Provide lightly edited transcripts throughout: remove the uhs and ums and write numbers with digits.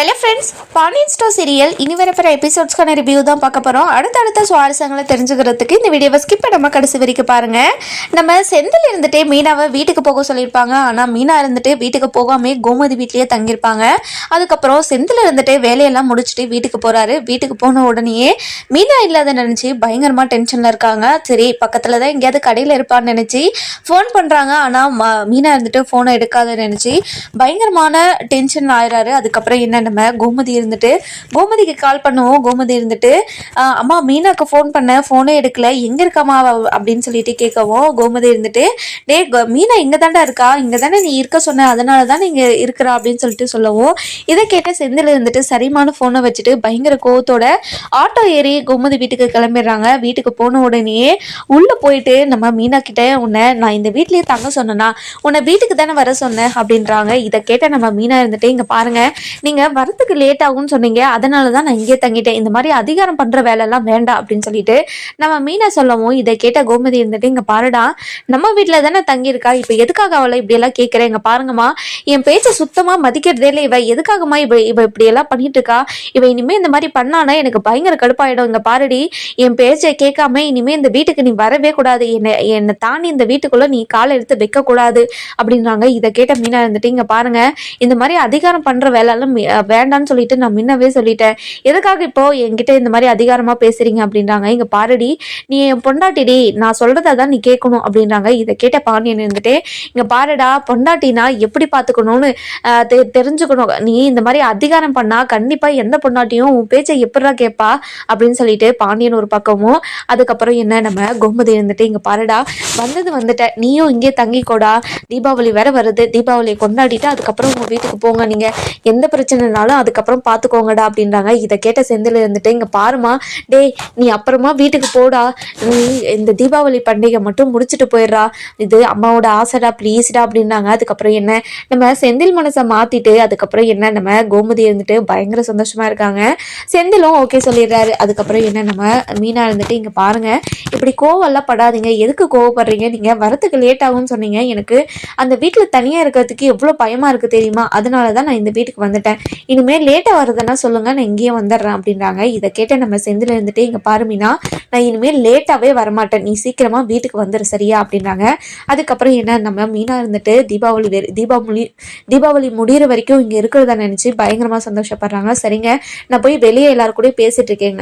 Hello friends, Pandian store serial இனி வரப்போகிற எபிசோட்ஸ்க்கான review தான் பார்க்க போகிறோம். அடுத்தடுத்த சுவாரஸ்யங்களை தெரிஞ்சுக்கிறதுக்கு இந்த வீடியோவை ஸ்கிப் பண்ணாமல் கடைசி வரைக்கும் பாருங்கள். நம்ம செந்தில் இருந்துகிட்டே மீனாவை வீட்டுக்கு போக சொல்லியிருப்பாங்க. ஆனால் மீனா இருந்துட்டு வீட்டுக்கு போகாமல் கோமதி வீட்லேயே தங்கியிருப்பாங்க. அதுக்கப்புறம் செந்தில் இருந்துகிட்டே வேலையெல்லாம் முடிச்சுட்டு வீட்டுக்கு போகிறாரு. வீட்டுக்கு போன உடனேயே மீனா இல்லாத நினச்சி பயங்கரமாக டென்ஷனில் இருக்காங்க. சரி, பக்கத்தில் தான் எங்கேயாவது கடையில் இருப்பான்னு நினச்சி ஃபோன் பண்ணுறாங்க. ஆனால் மீனா இருந்துட்டு ஃபோனை எடுக்காத நினச்சி பயங்கரமான டென்ஷன் ஆயிடுறாரு. அதுக்கப்புறம் என்ன, நம்ம கோமதி இருந்துட்டு கோமதிக்கு கால் பண்ணுவோம். கோமதி இருந்துட்டு அம்மா மீனாக்கு ஃபோன் பண்ண, ஃபோனே எடுக்கல, எங்கே இருக்காமா அப்படின்னு சொல்லிட்டு கேட்கவும், கோமதி இருந்துட்டு டே மீனா இங்கே தாண்டா இருக்கா, இங்கே தானே நீ இருக்க சொன்ன, அதனால தான் நீங்கள் இருக்கிறா அப்படின்னு சொல்லிட்டு சொல்லவும், இதை கேட்ட செந்தில் இருந்துட்டு சரிமான ஃபோனை வச்சுட்டு பயங்கர கோவத்தோட ஆட்டோ ஏறி கோமதி வீட்டுக்கு கிளம்பிடுறாங்க. வீட்டுக்கு போன உடனே உள்ளே போயிட்டு நம்ம மீனா கிட்ட உன்னை நான் இந்த வீட்லேயே தங்க சொன்னேன்னா உன்னை வீட்டுக்கு தானே வர சொன்னேன் அப்படின்றாங்க. இதை கேட்ட நம்ம மீனா இருந்துட்டு இங்கே பாருங்க, நீங்கள் வரத்துக்கு லேட் ஆகும்னு சொன்னீங்க, அதனால தான் நான் இங்கே தங்கிட்டேன், இந்த மாதிரி அதிகாரம் பண்ணுற வேலைலாம் வேண்டாம் அப்படின்னு சொல்லிட்டு நம்ம மீனா சொல்லவும், இதை கேட்ட கோமதி இருந்துட்டு இங்கே பாருடா, நம்ம வீட்டில் தானே தங்கியிருக்கா, இப்போ எதுக்காக அவளை இப்படியெல்லாம் கேட்குறேன், இங்கே பாருங்கம்மா என் பேச்சை சுத்தமாக மதிக்கிறதே இல்லை, இவ எதுக்காகம்மா இவ இப்படியெல்லாம் பண்ணிட்டு இருக்கா, இவ இனிமேல் இந்த மாதிரி பண்ணானா எனக்கு பயங்கர கடுப்பாயிடும், இங்கே பாருடி என் பேச்சை கேட்காம இனிமேல் இந்த வீட்டுக்கு நீ வரவே கூடாது, என்னை தாண்டி இந்த வீட்டுக்குள்ளே நீ காலை எடுத்து வைக்கக்கூடாது அப்படின்றாங்க. இதை கேட்ட மீனா இருந்துட்டு இங்கே பாருங்க, இந்த மாதிரி அதிகாரம் பண்ணுற வேலைலாம் வேண்டான்னு சொல்லிட்டு நான் முன்னவே சொல்லிட்டேன், எதுக்காக இப்போ என்கிட்ட இந்த மாதிரி அதிகாரமா பேசுறீங்க அப்படின்றாங்க. இங்க பாருடி, நீ என் பொண்டாட்டிடி, நான் சொல்றதை தான் நீ கேட்கணும் அப்படின்றாங்க. இதை கேட்ட பாண்டியன் இருந்துட்டு இங்க பாருடா, பொண்டாட்டினா எப்படி பாத்துக்கணும்னு தெரிஞ்சுக்கணும், நீ இந்த மாதிரி அதிகாரம் பண்ணா கண்டிப்பா எந்த பொண்டாட்டியும் உன் பேச்சை எப்படிடா கேட்பா அப்படின்னு சொல்லிட்டு பாண்டியன் ஒரு பக்கமும், அதுக்கப்புறம் என்ன, நம்ம கோமதி இருந்துட்டு இங்க பாருடா, வந்துட்ட நீயும் இங்கே தங்கிக்கோடா, தீபாவளி வேற வருது, தீபாவளியை கொண்டாடிட்டு அதுக்கப்புறம் உங்க வீட்டுக்கு போங்க, நீங்க எந்த பிரச்சனைனாலும் அதுக்கப்புறம் பார்த்துக்கோங்கடா அப்படின்றாங்க. இதை கேட்ட செந்தில் இருந்துட்டு இங்கே பாருமா, டே நீ அப்புறமா வீட்டுக்கு போடா, நீ இந்த தீபாவளி பண்டிகை மட்டும் முடிச்சுட்டு போயிடுறா, இது அம்மாவோட ஆசைடா, ப்ளீஸ்டா அப்படின்னாங்க. அதுக்கப்புறம் என்ன, நம்ம செந்தில் மனசை மாற்றிட்டு அதுக்கப்புறம் என்ன, நம்ம கோமதி இருந்துட்டு பயங்கர சந்தோஷமா இருக்காங்க. செந்திலும் ஓகே சொல்லிடுறாரு. அதுக்கப்புறம் என்ன, நம்ம மீனா இருந்துட்டு இங்கே பாருங்க, இப்படி கோவம்லாம் படாதீங்க, எதுக்கு கோவப்படுறீங்க, நீங்கள் வரத்துக்கு லேட் ஆகும்னு சொன்னீங்க, எனக்கு அந்த வீட்டில் தனியாக இருக்கிறதுக்கு எவ்வளோ பயமாக இருக்குது தெரியுமா, அதனால தான் நான் இந்த வீட்டுக்கு வந்துட்டேன், இனிமேல் லேட்டாக வருதுன்னா சொல்லுங்க, நான் இங்கேயே வந்துடுறேன் அப்படின்றாங்க. இதை கேட்ட நம்ம செந்தில் இருந்துட்டு இங்கே பாருமினா, நான் இனிமேல் லேட்டாகவே வரமாட்டேன், நீ சீக்கிரமாக வீட்டுக்கு வந்துடு சரியா அப்படின்றாங்க. அதுக்கப்புறம் என்ன, நம்ம மீனா இருந்துட்டு தீபாவளி முடிகிற வரைக்கும் இங்கே இருக்கிறதா நினச்சி பயங்கரமாக சந்தோஷப்படுறாங்க. சரிங்க, நான் போய் வெளியே எல்லாரும் கூட பேசிட்டு இருக்கேன்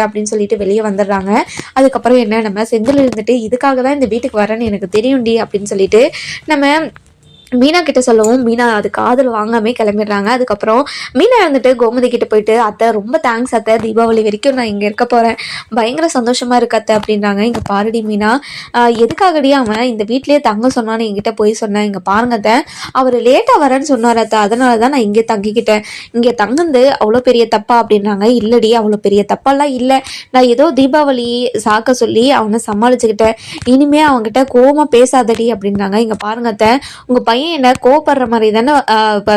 அப்படின்னு சொல்லிட்டு வெளியே வந்துடுறாங்க. அதுக்கப்புறம் என்ன, நம்ம செந்தில் இருந்துட்டு இதுக்காக தான் இந்த வீட்டுக்கு வரேன்னு எனக்கு தெரியும்டி அப்படின்னு சொல்லிட்டு நம்ம மீனா கிட்ட சொல்லவும், மீனா அது காதல் வாங்காமே கிளம்பிடுறாங்க. அதுக்கப்புறம் மீனா இருந்துட்டு கோமதி கிட்ட போயிட்டு, அத்தை ரொம்ப தேங்க்ஸ் அத்தை, தீபாவளி வரைக்கும் நான் இங்கே இருக்க போகிறேன், பயங்கர சந்தோஷமாக இருக்கு அத்தை அப்படின்றாங்க. இங்கே பாருடி மீனா, எதுக்காகடி அவன் இந்த வீட்லேயே தங்க சொன்னான்னு என்கிட்ட போய் சொன்னேன், இங்கே பாருங்க அத்தை, அவர் லேட்டாக வரேன்னு சொன்னார் அத்தை, அதனால தான் நான் இங்கே தங்கிக்கிட்டேன், இங்கே தங்குந்து அவ்வளோ பெரிய தப்பா அப்படின்றாங்க. இல்லடி, அவ்வளோ பெரிய தப்பெல்லாம் இல்லை, நான் ஏதோ தீபாவளி சாக்க சொல்லி அவனை சமாளிச்சுக்கிட்டேன், இனிமே அவங்ககிட்ட கோவமாக பேசாதடி அப்படின்றாங்க. இங்கே பாருங்க அத்தை, உங்கள் பையன் என்ன கோவப்படுற மாதிரி தானே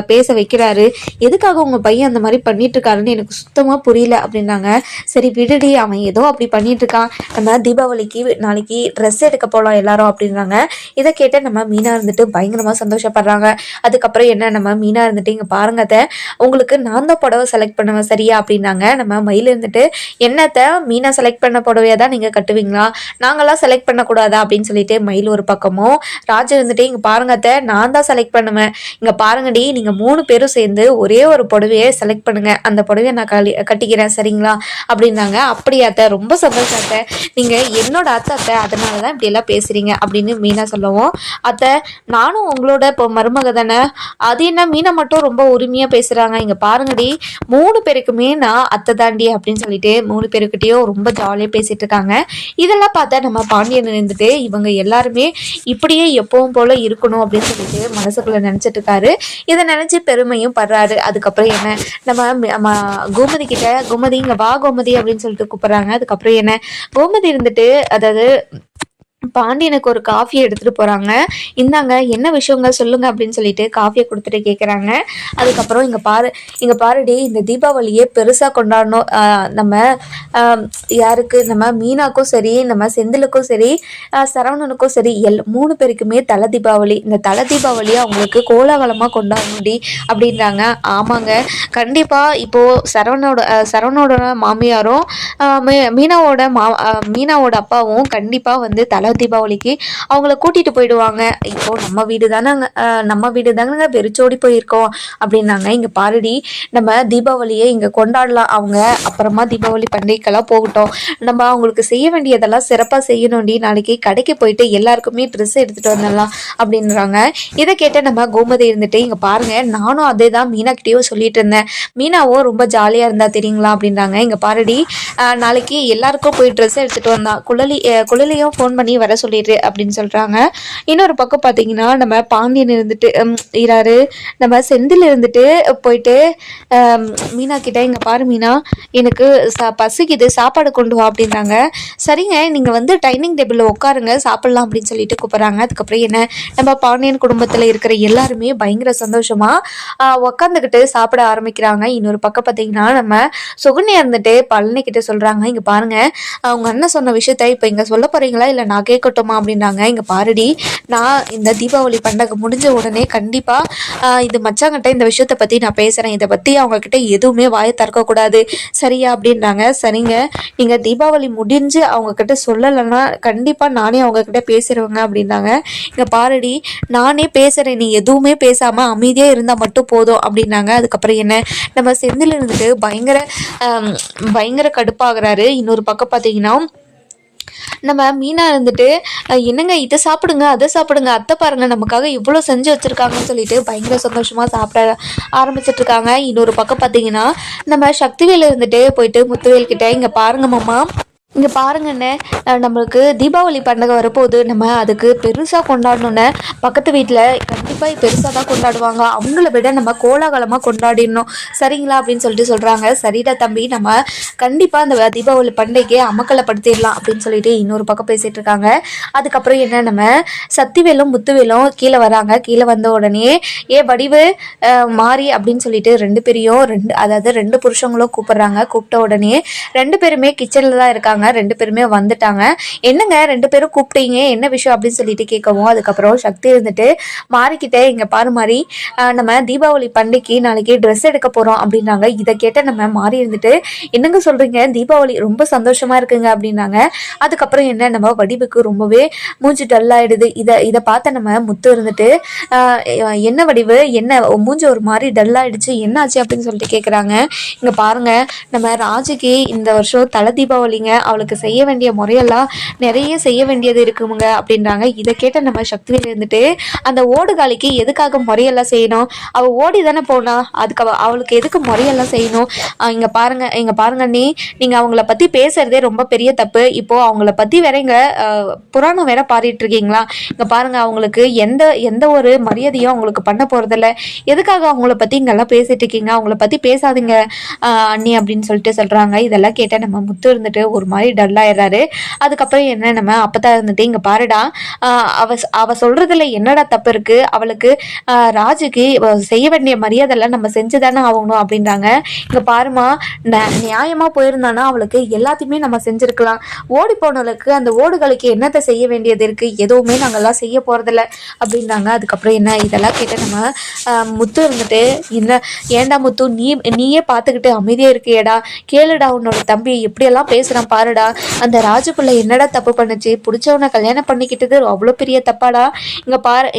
பேச வைக்கிறாரு, எதுக்காக உங்க பையன் அந்த மாதிரி பண்ணிட்டு இருக்காருன்னு எனக்கு சுத்தமா புரியல அப்படின்னாங்க. சரி விடுடி, அவன் ஏதோ அப்படி பண்ணிட்டு இருக்கான், நம்ம தீபாவளிக்கு நாளைக்கு ட்ரெஸ் எடுக்க போகலாம் எல்லாரும் அப்படின்றாங்க. இதை கேட்ட நம்ம மீனா இருந்துட்டு பயங்கரமா சந்தோஷப்படுறாங்க. அதுக்கப்புறம் என்ன, நம்ம மீனா இருந்துட்டு இங்க பாருங்கத்த, உங்களுக்கு நான் தான் புடவை செலக்ட் பண்ணுவேன் சரியா அப்படின்னாங்க. நம்ம மயில் இருந்துட்டு என்னத்த மீனா செலக்ட் பண்ண புடவையா தான் நீங்க கட்டுவீங்களா, நாங்கெல்லாம் செலக்ட் பண்ணக்கூடாதா அப்படின்னு சொல்லிட்டு மயில் ஒரு பக்கமும், ராஜா இருந்துட்டு இங்க பாருங்கத்த, நான் தான் செலக்ட் பண்ணுவேன், இங்க பாருங்கடி நீங்க 3 பேரும் சேர்ந்து ஒரே ஒரு புடவையை செலக்ட் பண்ணுங்க, அந்த புடவையை நான் கட்டிக்கிறேன் சரிங்களா அப்படின்னாங்க. அப்படியாத்த, ரொம்ப சந்தோஷம் அத்தை, நீங்க என்னோட அத்தை, அதனாலதான் இப்படி எல்லாம் பேசுறீங்க அப்படின்னு மீனா சொல்லவும், அத்தை நானும் உங்களோட இப்போ மருமக தானே, அது என்ன மீனா மட்டும் ரொம்ப உரிமையா பேசுறாங்க, இங்க பாருங்கடி 3 பேருக்குமே நான் அத்தை தாண்டி அப்படின்னு சொல்லிட்டு 3 பேருக்கிட்டையும் ரொம்ப ஜாலியா பேசிட்டு இருக்காங்க. இதெல்லாம் பார்த்தா நம்ம பாண்டியன் இருந்துட்டு இவங்க எல்லாருமே இப்படியே எப்பவும் போல இருக்கணும் அப்படின்னு சொல்லிட்டு மனசுக்குள்ள நினைச்சிட்டு இருக்காரு. இதை நினைச்சு பெருமையும் படுறாரு. அதுக்கப்புறம் என்ன, நம்ம கோமதி கிட்ட, கோமதி இங்க வா கோமதி அப்படின்னு சொல்லிட்டு கூப்பிடுறாங்க. அதுக்கப்புறம் என்ன, கோமதி இருந்துட்டு அதாவது பாண்டியனுக்கு ஒரு காஃபியை எடுத்துகிட்டு போகிறாங்க. இந்தாங்க என்ன விஷயங்க சொல்லுங்க அப்படின்னு சொல்லிட்டு காஃபியை கொடுத்துட்டு கேட்குறாங்க. அதுக்கப்புறம் இங்கே பாருடி, இந்த தீபாவளியே பெருசாக கொண்டாடணும். நம்ம யாருக்கு, நம்ம மீனாக்கும் சரி, நம்ம செந்திலுக்கும் சரி, சரவணனுக்கும் சரி, 3 பேருக்குமே தலை தீபாவளி. இந்த தலை தீபாவளியை அவங்களுக்கு கோலாகலமாக கொண்டாடணும்டி அப்படின்றாங்க. ஆமாங்க, கண்டிப்பாக இப்போது சரவணோட மாமியாரும் மீனாவோட அப்பாவும் கண்டிப்பாக வந்து தலை தீபாவளிக்கு அவங்கள கூட்டிகிட்டு போயிடுவாங்க. இப்போது நம்ம வீடு தானங்க வெறிச்சோடி போயிருக்கோம் அப்படின்னாங்க. இங்கே பாருடி, நம்ம தீபாவளியை இங்கே கொண்டாடலாம், அவங்க அப்புறமா தீபாவளி பண்டிகைக்கெல்லாம் போகட்டும், நம்ம அவங்களுக்கு செய்ய வேண்டியதெல்லாம் சிறப்பாக செய்யணும்டி. நாளைக்கு கடைக்கு போயிட்டு எல்லாருக்குமே ட்ரெஸ் எடுத்துகிட்டு வந்துடலாம் அப்படின்றாங்க. இதை கேட்ட நம்ம கோமதி இருந்துட்டு, இங்கே பாருங்கள், நானும் அதே தான் மீனாக்கிட்டேயும் சொல்லிட்டு இருந்தேன், மீனாவும் ரொம்ப ஜாலியாக இருந்தா தெரியுங்களா அப்படின்றாங்க. இங்கே பாருடி, நாளைக்கு எல்லாருக்கும் போய் ட்ரெஸ் எடுத்துகிட்டு வந்தான், குழலியும் ஃபோன் பண்ணி வர சொல்லிடு அப்படின்னு சொல்கிறாங்க. இன்னொரு பக்கம் பார்த்தீங்கன்னா நம்ம பாண்டியன் இருந்துட்டு இராரு, நம்ம செந்தில் இருந்துட்டு போயிட்டு மீனா கிட்ட, இங்கே பாரு மீனா, எனக்கு பசிக்குது, சாப்பாடு கொண்டு வா அப்படின்றாங்க. சரிங்க, நீங்கள் வந்து டைனிங் டேபிளில் உட்காருங்க, சாப்பிட்லாம் அப்படின்னு சொல்லிட்டு கூப்பிட்றாங்க. அதுக்கப்புறம் என்ன, நம்ம பாண்டியன் குடும்பத்தில் இருக்கிற எல்லாருமே பயங்கர சந்தோஷமாக உட்காந்துக்கிட்டு சாப்பிட ஆரம்பிக்கிறாங்க. இன்னொரு பக்கம் பார்த்தீங்கன்னா நம்ம சுகன்யா இருந்துட்டு பழனி கிட்ட சொல்கிறாங்க, இங்கே பாருங்கள், அவங்க அண்ணன் சொன்ன விஷயத்த இப்போ இங்கே சொல்ல போகிறீங்களா இல்லை நான் கேட்கட்டுமா அப்படின்னாங்க. இங்கே பாருடி, நான் இந்த தீபாவளி பண்டிகை முடிஞ்ச உடனே கண்டிப்பாக இது மச்சாங்கிட்ட இந்த விஷயத்தை பற்றி நான் பேசுகிறேன், இதை பற்றி அவங்கக்கிட்ட எதுவுமே வாயை திறக்கக்கூடாது, சரியா அப்படின்றாங்க. சரிங்க, நீங்கள் தீபாவளி முடிஞ்சு அவங்கக்கிட்ட சொல்லலைன்னா கண்டிப்பாக நானே அவங்கக்கிட்ட பேசுகிறவங்க அப்படின்னாங்க. இங்கே பாருடி, நானே பேசுகிறேன், நீ எதுவுமே பேசாமல் அமைதியாக இருந்தால் மட்டும் போதும் அப்படின்னாங்க. அதுக்கப்புறம் என்ன, நம்ம செந்தில் இருந்துட்டு பயங்கர கடுப்பாகிறாரு. இன்னொரு பக்கம் பார்த்தீங்கன்னா நம்ம மீனா இருந்துட்டு, என்னங்க இதை சாப்பிடுங்க, அதை சாப்பிடுங்க, அத்தை பாருங்க நமக்காக இவ்வளோ செஞ்சு வச்சுருக்காங்கன்னு சொல்லிட்டு பயங்கர சந்தோஷமாக சாப்பிட ஆரம்பிச்சிட்டு இருக்காங்க. இன்னொரு பக்கம் பார்த்தீங்கன்னா நம்ம சக்திவேல் இருந்துட்டு போயிட்டு முத்துவேல் கிட்ட, இங்கே பாருங்க மாமா, இங்கே பாருங்கண்ணே, நம்மளுக்கு தீபாவளி பண்டிகை வரப்போகுது, நம்ம அதுக்கு பெருசாக கொண்டாடணுன்னு, பக்கத்து வீட்டில் கண்டிப்பாக பெருசாக தான் கொண்டாடுவாங்க, அவங்கள விட நம்ம கோலாகலமாக கொண்டாடிடணும், சரிங்களா அப்படின்னு சொல்லிட்டு சொல்கிறாங்க. சரிடா தம்பி, நம்ம கண்டிப்பாக அந்த தீபாவளி பண்டிகையை அமக்கலப்படுத்திடலாம் அப்படின்னு சொல்லிட்டு இன்னொரு பக்கம் பேசிகிட்டு இருக்காங்க. அதுக்கப்புறம் என்ன, நம்ம சக்திவேலும் முத்துவேலும் கீழே வராங்க. கீழே வந்த உடனே வடிவு மாறி அப்படின்னு சொல்லிட்டு ரெண்டு புருஷங்களும் கூப்பிட்றாங்க. கூப்பிட்ட உடனே 2 பேருமே கிச்சனில் தான் இருக்காங்க. 2 பேருமே வந்துட்டாங்க. என்னங்க 2 பேரும் கூப்பிட்டீங்க, என்ன விஷயம் அப்படின்னு சொல்லிட்டு கேட்கவும், அதுக்கப்புறம் சக்தி இருந்துட்டு மாறிக்கிட்டே, இங்கே பாரு மாறி, நம்ம தீபாவளி பண்டிகைக்கு நாளைக்கு ட்ரெஸ் எடுக்க போகிறோம் அப்படின்னாங்க. இதை கேட்ட நம்ம மாறி இருந்துட்டு, என்னங்க சொல்கிறீங்க, தீபாவளி ரொம்ப சந்தோஷமாக இருக்குங்க அப்படின்னாங்க. அதுக்கப்புறம் என்ன, நம்ம வடிவுக்கு ரொம்பவே மூஞ்சி டல்லாகிடுது. இதை பார்த்த நம்ம முத்து இருந்துட்டு, என்ன வடிவு, என்ன மூஞ்சி ஒரு மாதிரி டல்லாகிடுச்சு, என்னாச்சு அப்படின்னு சொல்லிட்டு கேட்குறாங்க. இங்கே பாருங்கள், நம்ம ராஜுக்கு இந்த வருஷம் தலை தீபாவளிங்க, அவளுக்கு செய்ய வேண்டிய முறையெல்லாம் நிறைய செய்ய வேண்டியது இருக்குங்க அப்படின்றாங்க. இதை கேட்ட நம்ம சக்திவேல் இருந்துட்டு, அந்த ஓடுகாலிக்கு எதுக்காக முறையெல்லாம் செய்யணும், அவள் ஓடி தானே போனா, அவளுக்கு எதுக்கு முறையெல்லாம் செய்யணும், இங்கே பாருங்க நீங்கள் அவங்கள பற்றி பேசுகிறதே ரொம்ப பெரிய தப்பு. இப்போது அவங்கள பற்றி வேற இங்கே புராணம் வேற பாடிட்டு இருக்கீங்களா, இங்கே பாருங்கள், அவங்களுக்கு எந்த ஒரு மரியாதையும் அவங்களுக்கு பண்ண போகிறதில்ல, எதுக்காக அவங்கள பற்றி இங்கெல்லாம் பேசிட்டு இருக்கீங்க, அவங்கள பற்றி பேசாதீங்க அண்ணி அப்படின்னு சொல்லிட்டு சொல்கிறாங்க. இதெல்லாம் கேட்டால் நம்ம முத்து இருந்துட்டு ஒரு மாதிரி டல்லாயிடுறாரு. அதுக்கப்புறம் என்ன, நம்ம அப்பதான் இருந்துட்டு, இங்கே பாருடா, அவ சொல்கிறதுல என்னடா தப்பு இருக்குது, அவளுக்கு ராஜுக்கு செய்ய வேண்டிய மரியாதைலாம் நம்ம செஞ்சு தானே ஆகணும் அப்படின்றாங்க. இங்கே பாருமா, நியாயமாக போயிருந்தானா அவளுக்கு எல்லாத்தையுமே நம்ம செஞ்சுருக்கலாம், ஓடி போனவளுக்கு அந்த ஓடுகளுக்கு என்னத்தை செய்ய வேண்டியது இருக்குது, எதுவுமே நாங்கள்லாம் செய்ய போகிறதில்ல அப்படின்றாங்க. அதுக்கப்புறம் என்ன, இதெல்லாம் கேட்ட நம்ம முத்து இருந்துட்டு, என்ன ஏண்டா முத்து, நீயே பார்த்துக்கிட்டு அமைதியாக இருக்கியேடா, கேளுடா உன்னோட தம்பி எப்படியெல்லாம் பேசுகிறான் பாருடா, அந்த ராஜுக்குள்ள என்னடா தப்பு பண்ணுச்சு, பிடிச்சவனை கல்யாணம் பண்ணிக்கிட்டது அவ்வளோ பெரிய தப்பாடா,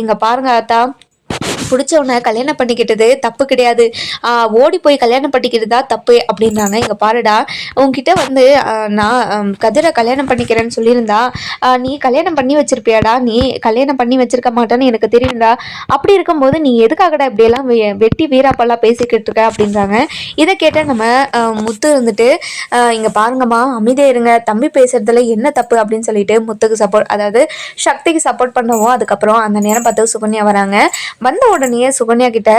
இங்கே பாருங்க ஆத்தா, பிடிச்சவனை கல்யாணம் பண்ணிக்கிட்டது தப்பு கிடையாது, ஓடி போய் கல்யாணம் பண்ணிக்கிட்டு தான் தப்பு அப்படின்றாங்க. இங்கே பாருடா, உங்ககிட்ட வந்து நான் கதிரை கல்யாணம் பண்ணிக்கிறேன்னு சொல்லியிருந்தா நீ கல்யாணம் பண்ணி வச்சிருப்பியாடா, நீ கல்யாணம் பண்ணி வச்சிருக்க மாட்டான்னு எனக்கு தெரியும்டா, அப்படி இருக்கும்போது நீ எதுக்காகடா இப்படியெல்லாம் வெட்டி வீராப்பெல்லாம் பேசிக்கிட்டு இருக்க அப்படின்றாங்க. இதை கேட்டால் நம்ம முத்து இருந்துட்டு, இங்கே பாருங்கம்மா அமைதியாக இருங்க, தம்பி பேசுறதுல என்ன தப்பு அப்படின்னு சொல்லிட்டு முத்துக்கு சப்போர்ட், அதாவது சக்திக்கு சப்போர்ட் பண்ணவும், அதுக்கப்புறம் அந்த நேரம் பார்த்து சுகன்யா வராங்க. வந்த உடனே சுகன்யா கிட்ட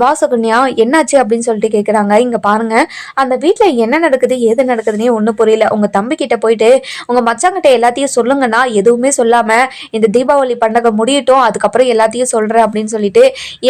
வா சுகன்யா என்னாச்சு அப்படின்னு சொல்லிட்டு கேட்குறாங்க. இங்கே பாருங்க அந்த வீட்டில் என்ன நடக்குது ஏது நடக்குதுன்னே ஒன்றும் புரியல. உங்கள் தம்பி கிட்ட போயிட்டு உங்கள் மச்சாங்கிட்ட எல்லாத்தையும் சொல்லுங்கன்னா எதுவுமே சொல்லாமல் இந்த தீபாவளி பண்டிகை முடியட்டும் அதுக்கப்புறம் எல்லாத்தையும் சொல்கிறேன் அப்படின்னு சொல்லிட்டு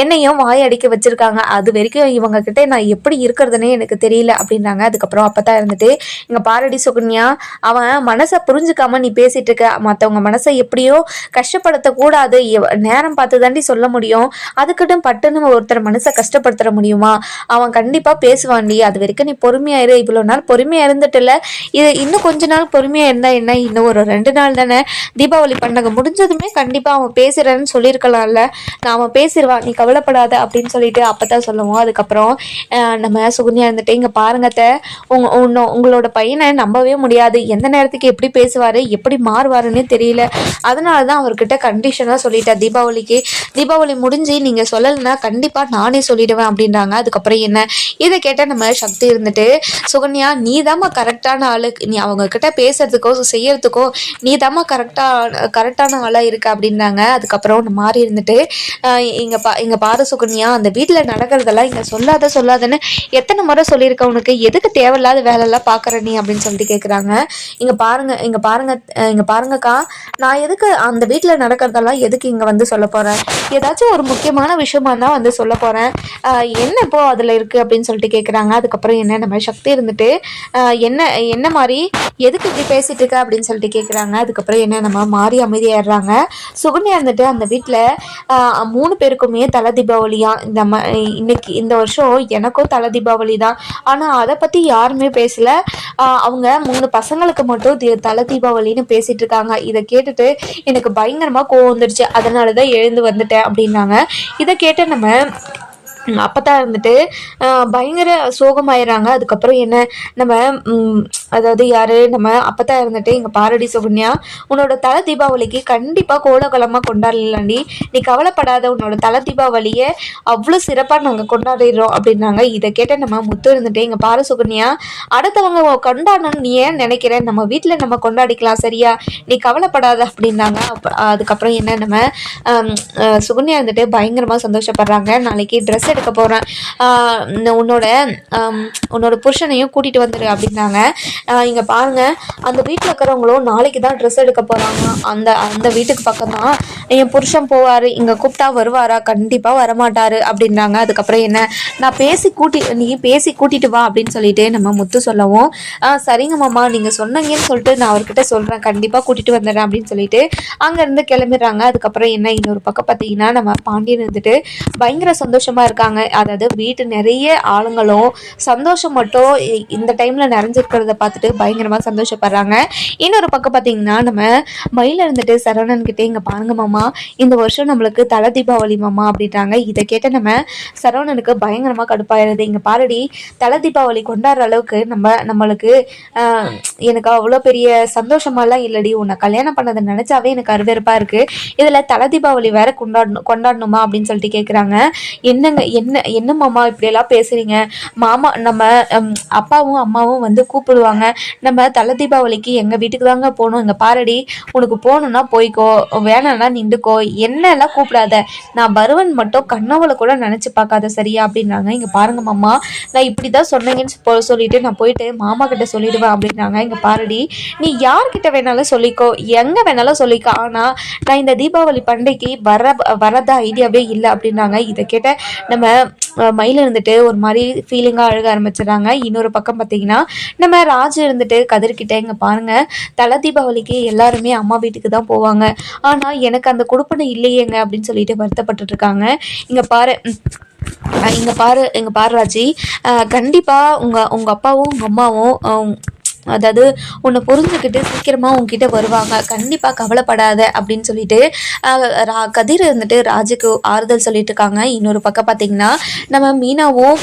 என்னையும் வாய் அடிக்க வச்சிருக்காங்க. அது வரைக்கும் இவங்க கிட்ட நான் எப்படி இருக்கிறதுனே எனக்கு தெரியல அப்படின்னாங்க. அதுக்கப்புறம் அப்பதான் இருந்துட்டு இங்கே பாரடி சுகன்யா அவன் மனசை புரிஞ்சுக்காம நீ பேசிட்டு இருக்க. மற்றவங்க மனசை எப்படியோ கஷ்டப்படுத்தக்கூடாது, நேரம் பார்த்து தாண்டி சொல்ல முடியும். அதுக்கிட்ட பட்டுன்னு ஒருத்தர் மனசை கஷ்டப்படுத்த முடியுமா? அவன் கண்டிப்பா பேசுவான்டி. அது வரைக்கும் நீ பொறுமையா இரு. இவ்வளவு நாள் பொறுமையா இருந்துட்டுல, இது இன்னும் கொஞ்ச நாள் பொறுமையா இருந்தா என்ன, இன்னும் ஒரு 2 நாள் தானே, தீபாவளி பண்டிகை முடிஞ்சதுமே கண்டிப்பா அவன் பேசுறேன்னு சொல்லியிருக்கலாம்ல. நான் அவன் பேசிடுவான், நீ கவலைப்படாத அப்படின்னு சொல்லிட்டு அப்பதான் சொல்லுவோம். அதுக்கப்புறம் நம்ம சுகன்யா இருந்துட்டு இங்க பாருங்க உங்களோட பையனை நம்பவே முடியாது. எந்த நேரத்துக்கு எப்படி பேசுவாரு எப்படி மாறுவாருன்னு தெரியல. அதனாலதான் அவர்கிட்ட கண்டிஷனா சொல்லிட்டேன், தீபாவளி முடிஞ்சு நீங்க சொல்லலைன்னா கண்டிப்பா நானே சொல்லிடுவேன் அப்படின்றாங்க. அதுக்கப்புறம் என்ன இதை கேட்ட நம்ம சக்தி இருந்துட்டு சுகன்யா நீ தாம்மா கரெக்டான ஆளு, நீ அவங்க கிட்ட பேசுறதுக்கோ செய்யறதுக்கோ நீ தாம்மா கரெக்டான ஆளா இருக்க அப்படின்றாங்க. அதுக்கப்புறம் மாறி இருந்துட்டு இங்க பாரு சுகன்யா அந்த வீட்டுல நடக்கிறதெல்லாம் இங்க சொல்லாதன்னு எத்தனை முறை சொல்லியிருக்க, உனக்கு எதுக்கு தேவையில்லாத வேலை எல்லாம் பாக்குற நீ அப்படின்னு சொல்லிட்டு கேக்குறாங்க. இங்க பாருங்கக்கா, நான் எதுக்கு அந்த வீட்டுல நடக்கிறதெல்லாம் எதுக்கு இங்க வந்து சொல்ல போறேன், ஏதாச்சும் ஒரு முக்கியமான விஷயமா தான் வந்து சொல்ல போறேன். என்ன இப்போ அதுல இருக்கு அப்படின்னு சொல்லிட்டு கேக்குறாங்க. அதுக்கப்புறம் என்ன நம்ம சக்தி இருந்துட்டு என்ன மாதிரி எதுக்கு இப்படி பேசிட்டு இருக்க அப்படின்னு சொல்லிட்டு கேக்குறாங்க. அதுக்கப்புறம் என்ன நம்ம மாறி அமைதியாடுறாங்க. சுகன்யா இருந்துட்டு அந்த வீட்டுல 3 பேருக்குமே தலை தீபாவளியா, இன்னைக்கு இந்த வருஷம் எனக்கும் தலை தீபாவளி தான். ஆனா அதை பத்தி யாருமே பேசல. அவங்க 3 பசங்களுக்கு மட்டும் தலை தீபாவளின்னு பேசிட்டு இருக்காங்க. இதை கேட்டுட்டு எனக்கு பயங்கரமா கோவம் வந்துடுச்சு, அதனாலதான் எழுந்து வந்துட்டேன் அப்படின்னாங்க. இதை கேட்டு நம்ம அப்பதான் இருந்துட்டு பயங்கர சோகமாயிடுறாங்க. அதுக்கப்புறம் என்ன நம்ம அதாவது யாரு நம்ம அப்பதான் இருந்துட்டு இங்க பாரடி சுகன்யா உன்னோட தலை தீபாவளிக்கு கண்டிப்பா கோலாகலமா கொண்டாடலாண்டி, நீ கவலைப்படாத, உன்னோட தலை தீபாவளிய அவ்வளவு சிறப்பா நாங்க கொண்டாடிடுறோம் அப்படின்னாங்க. இதை கேட்ட நம்ம முத்து இருந்துட்டு இங்க பாரு சுகன்யா அடுத்தவங்க கொண்டாடணும்னு நீ ஏன் நினைக்கிற, நம்ம வீட்டுல நம்ம கொண்டாடிக்கலாம் சரியா, நீ கவலைப்படாத அப்படின்னாங்க. அதுக்கப்புறம் என்ன நம்ம சுகன்யா இருந்துட்டு பயங்கரமா சந்தோஷப்படுறாங்க. நாளைக்கு ட்ரெஸ் எடுக்க போறேன், உன்னோட புருஷனையும் கூட்டிட்டு வந்துரு அப்படின்னாங்க. இங்க பாருங்க அந்த வீட்டுல இருக்கிறவங்களும் நாளைக்கு தான் ட்ரெஸ் எடுக்க போறாங்க. அந்த வீட்டுக்கு பக்கம் தான் என் புருஷன் போவாரு, இங்க கூப்பிட்டா வருவாரா, கண்டிப்பா வரமாட்டாரு அப்படின்னாங்க. அதுக்கப்புறம் என்ன நான் நீ பேசி கூட்டிட்டு வா அப்படின்னு சொல்லிட்டு நம்ம முத்து சொல்லவும் சரிங்க மாமா நீங்க சொன்னீங்கன்னு சொல்லிட்டு நான் அவர்கிட்ட சொல்றேன், கண்டிப்பா கூட்டிட்டு வந்துடுறேன் அப்படின்னு சொல்லிட்டு அங்க இருந்து கிளம்பிடுறாங்க. அதுக்கப்புறம் என்ன இன்னொரு பக்கம் பார்த்தீங்கன்னா நம்ம பாண்டியன் இருந்துட்டு பயங்கர சந்தோஷமா இருக்காங்க. அதாவது வீட்டு நிறைய ஆளுங்களும் சந்தோஷம் மட்டும் இந்த டைம்ல நிறைஞ்சிருக்கிறத பார்த்துட்டு பயங்கரமா சந்தோஷப்படுறாங்க. இன்னொரு பக்கம் பார்த்தீங்கன்னா நம்ம மயில இருந்துட்டு சரவணன் கிட்டே இங்க பாருங்க மாமா இந்த வருஷம் நம்மளுக்கு தலை தீபாவளி மாமா அப்படின்றாங்க. இதை கேட்ட நம்ம சரவணனுக்கு பயங்கரமா கடுப்பாயிருது. இங்க பாரடி தலை தீபாவளி கொண்டாடுற அளவுக்கு நம்மளுக்கு எனக்கு அவ்வளோ பெரிய சந்தோஷமாலாம் இல்லடி, உன்னை கல்யாணம் பண்ணதை நினைச்சாவே எனக்கு அருவெறுப்பா இருக்கு, இதுல தலை தீபாவளி வேற கொண்டாடணுமா அப்படின்னு சொல்லிட்டு கேட்குறாங்க. என்ன மாமா இப்படி எல்லாம் பேசுறீங்க, மாமா நம்ம அப்பாவும் அம்மாவும் வந்து கூப்பிடுவாங்க, நம்ம தலை தீபாவளிக்கு எங்க வீட்டுக்கு தாங்க போகணும், இங்க பாரடி உனக்கு போகணும்னா போய்க்கோ வேணாம்னா நின்றுக்கோ, என்னெல்லாம் கூப்பிடாத, நான் வருவன் மட்டும் கண்ணவளை கூட நினைச்சு பார்க்காத சரியா அப்படின்னாங்க. இங்க பாருங்க மாமா நான் இப்படிதான் சொன்னீங்கன்னு சொல்லிட்டு நான் போயிட்டு மாமா கிட்ட சொல்லிடுவேன் அப்படின்னாங்க. இங்க பாரடி நீ யார்கிட்ட வேணாலும் சொல்லிக்கோ எங்க வேணாலும் சொல்லிக்கோ, ஆனா நான் இந்த தீபாவளி பண்டிகைக்கு வரத ஐடியாவே இல்லை அப்படின்னாங்க. இதை கேட்ட நம்ம மயில இருந்துட்டு ஒரு மாதிரி ஃபீலிங்கா அழுக ஆரம்பிச்சிடறாங்க. இன்னொரு பக்கம் பார்த்தீங்கன்னா நம்ம ராஜு இருந்துட்டு கதிர்கிட்ட இங்க பாருங்க தலை தீபாவளிக்கு எல்லாருமே அம்மா வீட்டுக்கு தான் போவாங்க, ஆனா எனக்கு அந்த கொடுப்பனை இல்லையேங்க அப்படின்னு சொல்லிட்டு வருத்தப்பட்டு இருக்காங்க. இங்க பாரு ராஜி, கண்டிப்பா உங்க அப்பாவும் உங்க அம்மாவும் அதாவது உன்னை புரிஞ்சுக்கிட்டு சீக்கிரமா உங்ககிட்ட வருவாங்க, கண்டிப்பா கவலைப்படாத அப்படின்னு சொல்லிட்டு கதிர் இருந்துட்டு ராஜுக்கு ஆறுதல் சொல்லிட்டு இருக்காங்க. இன்னொரு பக்கம் பார்த்தீங்கன்னா நம்ம மீனாவும்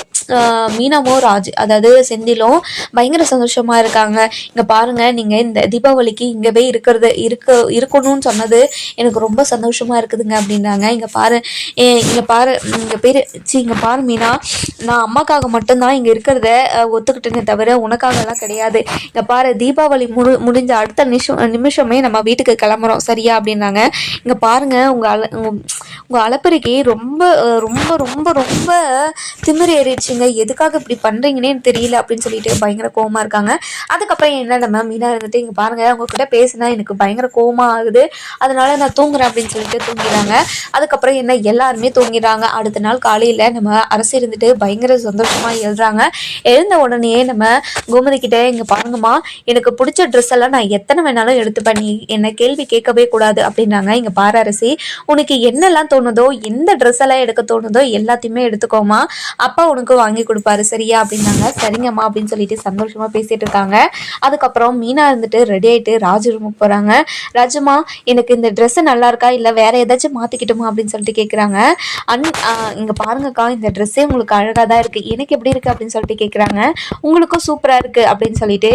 ராஜு அதாவது செந்திலும் பயங்கர சந்தோஷமா இருக்காங்க. இங்க பாருங்க நீங்க இந்த தீபாவளிக்கு இங்கவே இருக்கணும்னு சொன்னது எனக்கு ரொம்ப சந்தோஷமா இருக்குதுங்க அப்படின்னாங்க. இங்க பாரு இங்க பாரு மீனா, நான் அம்மாக்காக மட்டும்தான் இங்க இருக்கிறத ஒத்துக்கிட்டேனே தவிர உனக்காக எல்லாம் கிடையாது. இங்கே பாரு தீபாவளி முடிஞ்ச அடுத்த நிமிஷமே நம்ம வீட்டுக்கு கிளம்புறோம் சரியா அப்படின்னாங்க. இங்கே பாருங்க உங்கள் அலப்பறைக்கு ரொம்ப ரொம்ப ரொம்ப ரொம்ப திமிரு ஏறிடுச்சுங்க, எதுக்காக இப்படி பண்ணுறீங்கன்னே தெரியல அப்படின்னு சொல்லிட்டு பயங்கர கோவமாக இருக்காங்க. அதுக்கப்புறம் என்ன நம்ம மீனா இருந்துட்டு இங்கே பாருங்கள் உங்ககிட்ட பேசினா எனக்கு பயங்கர கோவமாக ஆகுது, அதனால நான் தூங்குறேன் அப்படின்னு சொல்லிட்டு தூங்கிடுறாங்க. அதுக்கப்புறம் என்ன எல்லாருமே தூங்கிடுறாங்க. அடுத்த நாள் காலையில் நம்ம அரசு இருந்துட்டு பயங்கர சந்தோஷமாக எழுதுறாங்க. எழுந்த உடனே நம்ம கோமதி கிட்டே இங்கே பாருங்கம்மா எனக்கு பிடிச்ச ட்ரெஸ் எல்லாம் நான் எத்தனை வேணாலும் எடுத்துப்பேன், நீ என்ன கேள்வி கேட்கவே கூடாது அப்படின்னாங்க. இங்கே பாரு அரசி, உனக்கு என்னெல்லாம் தோணுதோ எந்த ட்ரெஸ் எல்லாம் எடுக்க தோணுதோ எல்லாத்தையுமே எடுத்துக்கோமா, அப்பா உனக்கு வாங்கி கொடுப்பாரு சரியா அப்படின்னாங்க. சரிங்கம்மா அப்படின்னு சொல்லிட்டு சந்தோஷமாக பேசிட்டு இருக்காங்க. அதுக்கப்புறம் மீனா இருந்துட்டு ரெடி ஆகிட்டு ராஜு ரூமுக்கு போகிறாங்க. ராஜுமா எனக்கு இந்த ட்ரெஸ்ஸு நல்லா இருக்கா இல்லை வேற ஏதாச்சும் மாற்றிக்கிட்டுமா அப்படின்னு சொல்லிட்டு கேட்குறாங்க. இங்கே பாருங்கக்கா இந்த ட்ரெஸ்ஸே உங்களுக்கு அழகாக தான் இருக்குது, எனக்கு எப்படி இருக்குது அப்படின்னு சொல்லிட்டு கேட்குறாங்க. உங்களுக்கும் சூப்பராக இருக்குது அப்படின்னு சொல்லிட்டு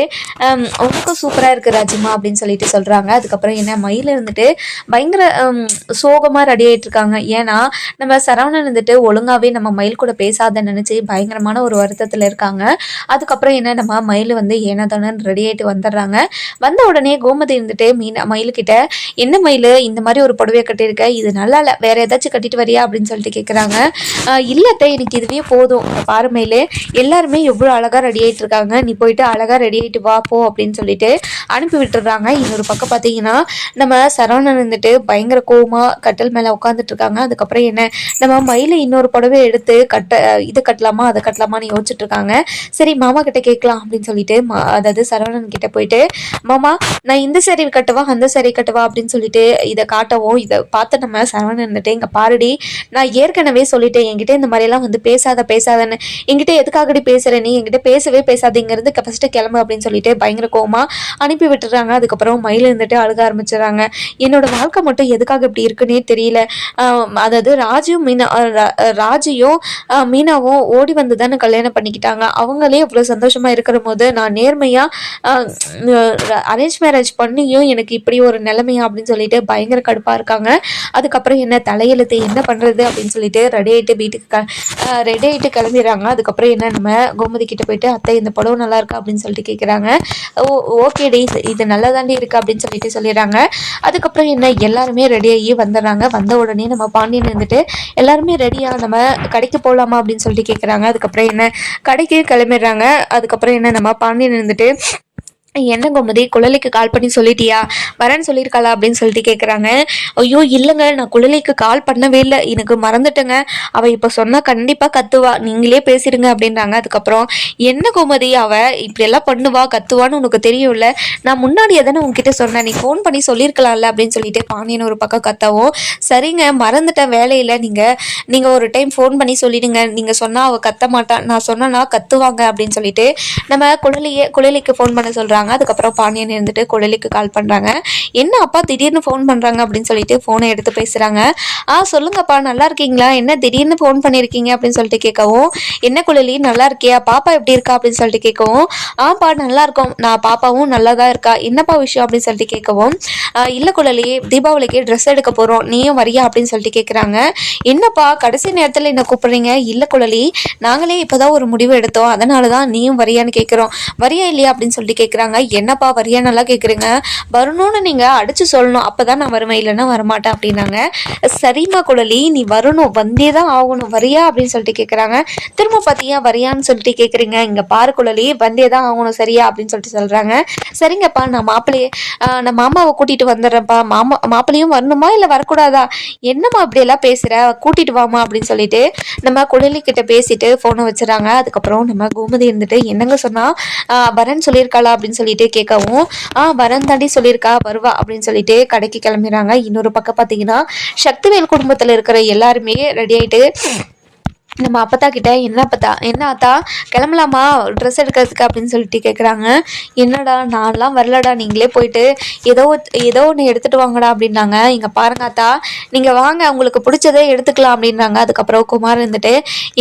உங்களுக்கும் சூப்பராக இருக்குது ராஜுமா அப்படின்னு சொல்லிட்டு சொல்கிறாங்க. அதுக்கப்புறம் என்ன மயில் இருந்துட்டு பயங்கர சோகமாக ரெடி ஆகிட்டு இருக்காங்க. ஏன்னா நம்ம சரவணன் இருந்துட்டு ஒழுங்காகவே நம்ம மயில் கூட பேசாத நினச்சி பயங்கரமான ஒரு வருத்தத்தில் இருக்காங்க. அதுக்கப்புறம் என்ன நம்ம மயில் வந்து ஏனாதானு ரெடி ஆகிட்டு வந்துடுறாங்க. வந்த உடனே கோமதி இருந்துட்டு மயிலுக்கிட்ட என்ன மயில் இந்த மாதிரி ஒரு புடவையை கட்டியிருக்க, இது நல்லா இல்லை, வேற ஏதாச்சும் கட்டிட்டு வரியா அப்படின்னு சொல்லிட்டு கேட்குறாங்க. இல்லட்ட எனக்கு இதுவே போதும், பாரு மயிலே எல்லாருமே எவ்வளோ அழகாக ரெடி ஆகிட்டு இருக்காங்க, நீ போயிட்டு அழகாக ரெடி ஆகிட்டு வா போ அப்படின்னு சொல்லிட்டு அனுப்பி விட்டுறாங்க. இன்னொரு பக்கம் பார்த்தீங்கன்னா நம்ம சரவணன் இருந்துட்டு பயங்கர கோவமாக கட்டல் மேலே உட்காந்துட்டு இருக்காங்க. அதுக்கப்புறம் என்ன நம்ம மயில இன்னொரு புடவை எடுத்து இது கட்டலாமா அதை கட்டலாமான்னு யோசிச்சுட்டு இருக்காங்க. சரி மாமா கிட்ட கேட்கலாம் அப்படின்னு சொல்லிட்டு அதாவது சரவணன் கிட்ட போயிட்டு மாமா நான் இந்த சேரீ கட்டவா அந்த சேரீ கட்டவா அப்படின்னு சொல்லிட்டு இதை காட்டவும் இதை பார்த்து நம்ம சரவணன் இருந்துட்டு இங்கே பாருடி நான் ஏற்கனவே சொல்லிட்டேன் என்கிட்ட இந்த மாதிரிலாம் வந்து பேசாதன்னு, என்கிட்ட எதுக்காகடி பேசுற, நீ என்கிட்ட பேசவே பேசாதீங்கிறது ஃபஸ்ட்டு கிளம்பு அப்படின்னு சொல்லிட்டு பயங்கர கோவமா அனுப்பி விட்டுறாங்க. அதுக்கப்புறம் மயில் இருந்துட்டு அழுக ஆரம்பிச்சிடறாங்க. என்னோட வாழ்க்கை மட்டும் எதுக்காக இப்படி இருக்குன்னே தெரியல, அதாவது ராஜியும் மீனாவும் ஓடி வந்து தானே கல்யாணம் பண்ணிக்கிட்டாங்க, அவங்களே இவ்வளோ சந்தோஷமா இருக்கிற போது நான் நேர்மையா அரேஞ்ச் மேரேஜ் பண்ணியும் எனக்கு இப்படி ஒரு நிலைமையா அப்படின்னு சொல்லிட்டு பயங்கர கடுப்பா இருக்காங்க. அதுக்கப்புறம் என்ன தலையெழுத்து என்ன பண்றது அப்படின்னு சொல்லிட்டு ரெடி ஆகிட்டு கிளம்பிடுறாங்க. அதுக்கப்புறம் என்ன நம்ம கோமதி கிட்ட போயிட்டு அத்தை இந்த புடவை நல்லா இருக்கா அப்படின்னு சொல்லிட்டு கேட்குறாங்க. ஓகேடி இது நல்லா தாண்டி இருக்கு அப்படின்னு சொல்லிட்டு சொல்லிடுறாங்க. அதுக்கப்புறம் என்ன எல்லாருமே ரெடியாகி வந்துடுறாங்க. வந்த உடனே நம்ம பாண்டியன் இருந்துட்டு எல்லாருமே ரெடியா நம்ம கடைக்கு போகலாமா அப்படின்னு சொல்லிட்டு கேட்குறாங்க. அதுக்கப்புறம் என்ன கடைக்கு கிளம்பிடுறாங்க. அதுக்கப்புறம் என்ன நம்ம பாண்டியன் இருந்துட்டு என்ன கோமதி குழலிக்கு கால் பண்ணி சொல்லிட்டியா, வரேன்னு சொல்லியிருக்காளா அப்படின்னு சொல்லிட்டு கேட்குறாங்க. ஐயோ இல்லைங்க நான் குழலிக்கு கால் பண்ணவே இல்லை, எனக்கு மறந்துட்டேங்க, அவள் இப்போ சொன்னால் கண்டிப்பாக கத்துவா, நீங்களே பேசிடுங்க அப்படின்றாங்க. அதுக்கப்புறம் என்ன கோமதி அவள் இப்படியெல்லாம் பண்ணுவா கத்துவான்னு உனக்கு தெரியும்ல, நான் முன்னாடியே தானே உங்ககிட்ட சொன்னேன், நீ ஃபோன் பண்ணி சொல்லியிருக்கலாம்ல அப்படின்னு சொல்லிட்டு பாண்டியன் ஒரு பக்கம் கத்தவும், சரிங்க மறந்துட்டேன் வேலையில், நீங்கள் ஒரு டைம் ஃபோன் பண்ணி சொல்லிடுங்க, நீங்கள் சொன்னால் அவள் கத்த மாட்டான், நான் சொன்னா கத்துவாங்க அப்படின்னு சொல்லிட்டு நம்ம குழலிக்கு ஃபோன் பண்ண சொல்கிறாங்க. அதுக்கப்புறம் பாண்டியன் இருந்துட்டு குழலிக்கு கால் பண்றாங்க. என்ன அப்பா திடீர்னு ஃபோன் பண்றாங்க அப்படின்னு சொல்லிட்டு போனை எடுத்து பேசுறாங்க. சொல்லுங்கப்பா நல்லா இருக்கீங்களா, என்ன திடீர்னு ஃபோன் பண்ணிருக்கீங்க அப்படின்னு சொல்லிட்டு கேட்கவும், என்ன குழலி நல்லா இருக்கியா, பாப்பா எப்படி இருக்கா அப்படின்னு சொல்லிட்டு கேட்கவும், பா நல்லா இருக்கும், நான் பாப்பாவும் நல்லா தான் இருக்கா, என்னப்பா விஷயம் அப்படின்னு சொல்லிட்டு கேட்கவும், இல்லை குழலி தீபாவளிக்கு ட்ரெஸ் எடுக்க போறோம், நீயும் வரியா அப்படின்னு சொல்லிட்டு கேட்குறாங்க. என்னப்பா கடைசி நேரத்தில் என்ன கூப்பிடுறீங்க, இல்லை குழலி நாங்களே இப்போதான் ஒரு முடிவு எடுத்தோம், அதனால தான் நீயும் வரியான்னு கேட்குறோம், வரியா இல்லையா அப்படின்னு சொல்லிட்டு கேட்குறாங்க. என்னப்பா வரியா நல்லா கேட்குறீங்க, வரணும்னு நீங்கள் அடிச்சு சொல்லணும், அப்போ தான் நான் வருவேன், இல்லைன்னா வரமாட்டேன் அப்படின்னாங்க. சரிம்மா குழலி நீ வரணும், வந்தே தான் ஆகணும், வரியா அப்படின்னு சொல்லிட்டு கேட்குறாங்க. திரும்ப பார்த்தியா வரியான்னு சொல்லிட்டு கேட்குறீங்க, இங்கே பாரு குழலி வந்தே தான் ஆகணும் சரியா அப்படின்னு சொல்லிட்டு சொல்கிறாங்க. சரிங்கப்பா நான் மாமாவை கூட்டிகிட்டு வந்துடுறேன்ப்பா, மாப்பிள்ளையும் வரணுமா இல்லை வரக்கூடாதா, என்னம்மா அப்படியெல்லாம் பேசுகிற, கூட்டிகிட்டு வாமா அப்படின்னு சொல்லிட்டு நம்ம குழலி கிட்ட பேசிட்டு ஃபோனை வச்சுறாங்க. அதுக்கப்புறம் நம்ம கோமதி இருந்துட்டு என்னங்க சொன்னால் வரேன்னு சொல்லியிருக்காளா அப்படின்னு சொல்லிட்டு கேட்கவும், வரேன் தாண்டி சொல்லியிருக்கா வருவா அப்படின்னு சொல்லிட்டு கடைக்கு கிளம்பிடுறாங்க. இன்னொரு பக்கம் பார்த்தீங்கன்னா சக்திவேல் குடும்பத்தில் இருக்கிற எல்லாருமே ரெடி ஆகிட்டு நம்ம அப்பத்தா கிட்ட என்ன அத்தா கிளம்பலாமா ட்ரெஸ் எடுக்கிறதுக்கு அப்படின்னு சொல்லிட்டு கேட்குறாங்க. என்னடா நான்லாம் வரலடா, நீங்களே போயிட்டு ஏதோ ஒன்று எடுத்துகிட்டு வாங்கடா அப்படின்னாங்க. இங்கே பாருங்க அத்தா நீங்கள் வாங்க உங்களுக்கு பிடிச்சதே எடுத்துக்கலாம் அப்படின்னாங்க. அதுக்கப்புறம் குமார் இருந்துட்டு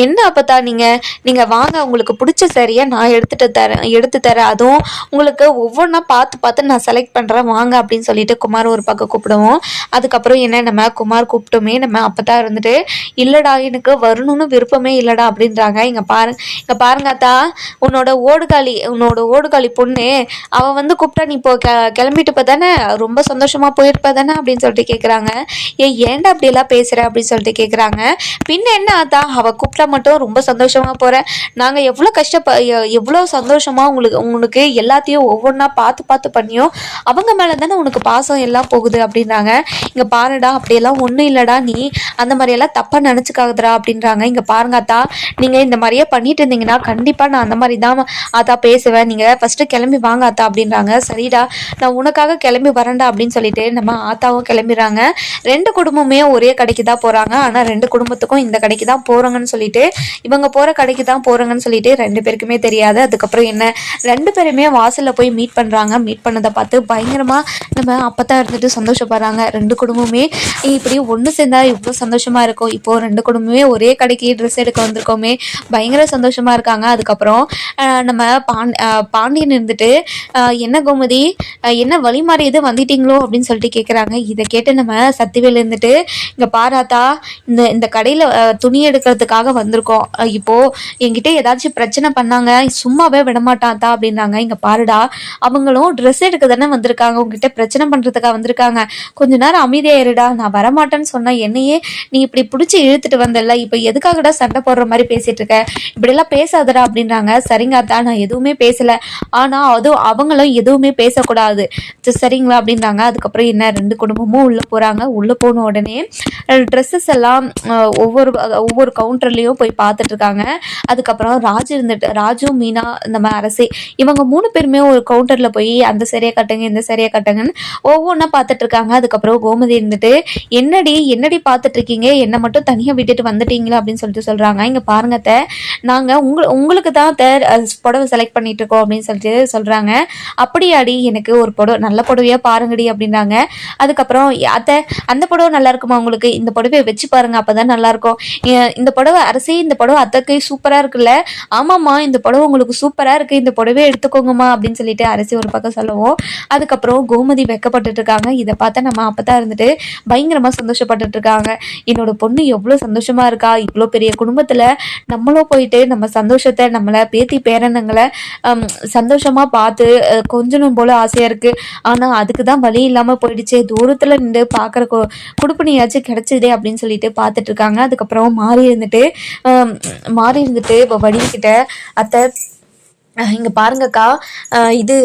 என்ன அப்பத்தா நீங்கள் வாங்க உங்களுக்கு பிடிச்ச சரியா நான் எடுத்து தரேன், அதுவும் உங்களுக்கு ஒவ்வொன்றா பார்த்து நான் செலக்ட் பண்ணுறேன் வாங்க அப்படின்னு சொல்லிட்டு குமார் ஒரு பக்கம் கூப்பிடுவோம். அதுக்கப்புறம் என்ன நம்ம குமார் கூப்பிட்டோமே நம்ம அப்பத்தா இருந்துட்டு இல்லைடா எனக்கு வரணும்னு விருப்பம் விருப்பமே இல்லைடா அப்படின்றாங்க. இங்கே பாருங்க அத்தா, உன்னோட ஓடுகாலி பொண்ணு அவள் வந்து கூப்பிட்டா நீ இப்போ கிளம்பிட்டு தானே, ரொம்ப சந்தோஷமாக போயிருப்ப தானே அப்படின்னு சொல்லிட்டு கேட்குறாங்க. ஏன்டா அப்படியெல்லாம் பேசுகிற அப்படின்னு சொல்லிட்டு கேட்குறாங்க. பின்ன என்ன ஆத்தா, அவள் கூப்பிட்டா மட்டும் ரொம்ப சந்தோஷமாக போகிறேன், நாங்கள் எவ்வளோ சந்தோஷமாக உங்களுக்கு எல்லாத்தையும் ஒவ்வொன்றா பார்த்து பார்த்து பண்ணியும் அவங்க மேலே தானே உனக்கு பாசம் எல்லாம் போகுது அப்படின்றாங்க. இங்கே பாருடா, அப்படியெல்லாம் ஒன்றும் இல்லைடா, நீ அந்த மாதிரியெல்லாம் தப்பாக நினச்சிக்காதடா அப்படின்றாங்க. இங்கே பாருங்க அத்தா, நீங்கள் இந்த மாதிரியே பண்ணிட்டு இருந்தீங்கன்னா கண்டிப்பாக நான் அந்த மாதிரி தான் அத்தா பேசுவேன், நீங்கள் ஃபஸ்ட்டு கிளம்பி வாங்க அத்தா அப்படின்றாங்க. சரிடா, நான் உனக்காக கிளம்பி வரேன்டா அப்படின்னு சொல்லிட்டு நம்ம ஆத்தாவும் கிளம்பிடுறாங்க. 2 குடும்பமே ஒரே கடைக்கு தான் போகிறாங்க. ஆனால் 2 குடும்பத்துக்கும் இந்த கடைக்கு தான் போகிறாங்கன்னு சொல்லிட்டு, இவங்க போகிற கடைக்கு தான் போகிறாங்கன்னு சொல்லிட்டு 2 பேருக்குமே தெரியாது. அதுக்கப்புறம் என்ன, 2 பேருமே வாசலில் போய் மீட் பண்ணுறாங்க. மீட் பண்ணதை பார்த்து பயங்கரமாக நம்ம அப்பதான் இருந்துட்டு சந்தோஷப்படுறாங்க. 2 குடும்பமே இப்படி ஒன்று சேர்ந்தா இவ்வளோ சந்தோஷமாக இருக்கும், இப்போது 2 குடும்பமே ஒரே கடைக்கு ட்ரெஸ் எடுக்க வந்திருக்கோமே, பயங்கர சந்தோஷமாக இருக்காங்க. அதுக்கப்புறம் நம்ம பாண்டியன் இருந்துட்டு என்ன கோமதி, என்ன வழி மாறி எது வந்துட்டீங்களோ அப்படின்னு சொல்லிட்டு கேட்குறாங்க. இதை கேட்டு நம்ம சக்திவேல் இருந்துட்டு, இங்கே பாராத்தா, இந்த கடையில் துணி எடுக்கிறதுக்காக வந்திருக்கோம், இப்போது என்கிட்ட ஏதாச்சும் பிரச்சனை பண்ணாங்க சும்மாவே விடமாட்டாத்தா அப்படின்னாங்க. இங்கே பாருடா, அவங்களும் ட்ரெஸ் எடுக்க தானே வந்திருக்காங்க, உங்ககிட்ட பிரச்சனை பண்ணுறதுக்காக வந்திருக்காங்க, கொஞ்ச நேரம் அமைதியாக இருடா, நான் வரமாட்டேன்னு சொன்னேன், என்னையே நீ இப்படி பிடிச்சி இழுத்துட்டு வந்தல, இப்போ எதுக்காகடா சண்டை போடுற மாதிரி பேசிட்டு இருக்க, இப்படியெல்லாம் பேசாதடா அப்படின்றாங்க. சரிங்க அத்தா, நான் எதுவுமே பேசலை, ஆனால் அவங்களும் எதுவுமே பேசக்கூடாது, சரிங்களா அப்படின்றாங்க. அதுக்கப்புறம் என்ன, 2 குடும்பமும் உள்ளே போகிறாங்க. உள்ளே போன உடனே ட்ரெஸ்ஸஸ் எல்லாம் ஒவ்வொரு கவுண்டர்லேயும் போய் பார்த்துட்டு இருக்காங்க. அதுக்கப்புறம் ராஜு மீனா நம்ம அரசி இவங்க 3 பேருமே ஒரு கவுண்டரில் போய் அந்த சரியாக கட்டுங்க இந்த சரியாக கட்டுங்கன்னு ஒவ்வொன்றா பார்த்துட்டு இருக்காங்க. அதுக்கப்புறம் கோமதி இருந்துட்டு, என்னடி பார்த்துட்டு இருக்கீங்க, என்னை மட்டும் தனியாக விட்டுட்டு வந்துட்டீங்களா அப்படின்னு சொல்லிட்டு சொல்கிறாங்க. இங்கே பாருங்க அத்தை, நாங்கள் உங்களுக்கு தான் புடவை செலக்ட் பண்ணிட்டு இருக்கோம் அப்படின்னு சொல்லிட்டு சொல்கிறாங்க. அப்படியாடி, எனக்கு ஒரு நல்ல புடவையாக பாருங்கடி அப்படின்றாங்க. அதுக்கப்புறம் அத்தை, அந்த புடவை நல்லா இருக்குமா உங்களுக்கு, இந்த புடவையை வச்சு பாருங்க அப்போதான் நல்லாயிருக்கும், இந்த புடவை அரசி, இந்த புடவை அத்தைக்கு சூப்பராக இருக்குல்ல, ஆமாம்மா இந்த புடவை உங்களுக்கு சூப்பராக இருக்குது, இந்த புடவையை எடுத்துக்கோங்கம்மா அப்படின்னு சொல்லிட்டு அரசி ஒரு பக்கம் சொல்லுவோம். அதுக்கப்புறம் கோமதி வெக்கப்பட்டுட்டு இருக்காங்க. இதை பார்த்தா நம்ம அப்பதான் இருந்துட்டு பயங்கரமாக சந்தோஷப்பட்டுட்டு இருக்காங்க. என்னோட பொண்ணு எவ்வளோ சந்தோஷமா இருக்கா, இவ்வளோ பெரிய குடும்பத்தில் நம்மளும் போயிட்டு நம்ம சந்தோஷத்தை, நம்மளை பேத்தி பேரனுங்களை சந்தோஷமா பார்த்து கொஞ்சணும் போல ஆசையா இருக்கு, ஆனால் அதுக்கு தான் வழி இல்லாமல் போயிடுச்சு, தூரத்தில் நின்று பார்க்குற குடுப்பனையாச்சும் கிடைச்சிதே அப்படின்னு சொல்லிட்டு பார்த்துட்டு இருக்காங்க. அதுக்கப்புறம் மாறி இருந்துட்டு வடிக்கிட்ட, அத்தை இங்கே பாருங்கக்கா, இது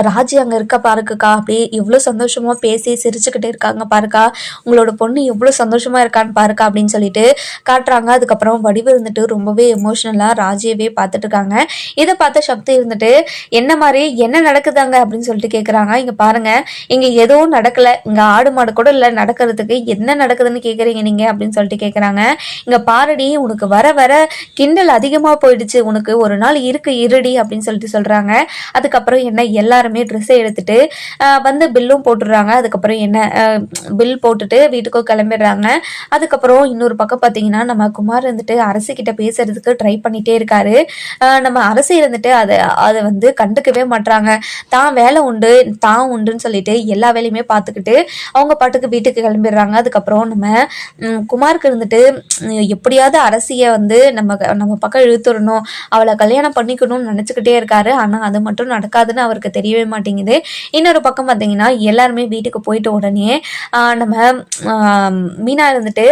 ராஜி அங்கே இருக்க பாருக்கா, அப்படியே எவ்வளோ சந்தோஷமாக பேசி சிரிச்சுக்கிட்டே இருக்காங்க பாருக்கா, உங்களோட பொண்ணு எவ்வளோ சந்தோஷமாக இருக்கான்னு பாருக்கா அப்படின்னு சொல்லிட்டு காட்டுறாங்க. அதுக்கப்புறம் வடிவு இருந்துட்டு ரொம்பவே எமோஷ்னலாக ராஜியவே பார்த்துட்டு இருக்காங்க. இதை பார்த்த சக்தி இருந்துட்டு, என்ன நடக்குதாங்க அப்படின்னு சொல்லிட்டு கேட்குறாங்க. இங்கே பாருங்க, இங்கே எதுவும் நடக்கலை, இங்கே ஆடு மாடு கூட இல்லை நடக்கிறதுக்கு, என்ன நடக்குதுன்னு கேட்குறீங்க நீங்கள் அப்படின்னு சொல்லிட்டு கேட்குறாங்க. இங்கே பாருடி, உனக்கு வர வர கிண்டல் அதிகமாக போயிடுச்சு, உனக்கு ஒரு நாள் இருடி அப்படின்னு சொல்லிட்டு சொல்றாங்க. அதுக்கப்புறம் என்ன, எல்லாருமே ட்ரெஸ்ஸை எடுத்துட்டு வந்து பில்லும் போட்டுடுறாங்க. அதுக்கப்புறம் என்ன, பில் போட்டுட்டு வீட்டுக்கும் கிளம்பிடுறாங்க. அதுக்கப்புறம் இன்னொரு பக்கம் பார்த்தீங்கன்னா நம்ம குமார் இருந்துட்டு அரசிக்கிட்ட பேசுறதுக்கு ட்ரை பண்ணிட்டே இருக்காரு. நம்ம அரசி இருந்துட்டு அதை வந்து கண்டுக்கவே மாட்டாங்க. தான் வேலை உண்டு தான் உண்டுன்னு சொல்லிட்டு எல்லா வேலையுமே பார்த்துக்கிட்டு அவங்க பாட்டுக்கு வீட்டுக்கு கிளம்பிடுறாங்க. அதுக்கப்புறம் நம்ம குமாருக்கு இருந்துட்டு எப்படியாவது அரசியை வந்து நம்ம பக்கம் இழுத்துடணும், அவளை கல்யாணம் பண்ணிக்கணும்னு நினைச்சுக்கிட்டே இருக்காரு. ஆனா அது மட்டும் நடக்காதுன்னு அவருக்கு தெரியவே மாட்டேங்குது. இன்னொரு பக்கம் பார்த்தீங்கன்னா எல்லாருமே வீட்டுக்கு போயிட்ட உடனே நம்ம மீனா இருந்துட்டு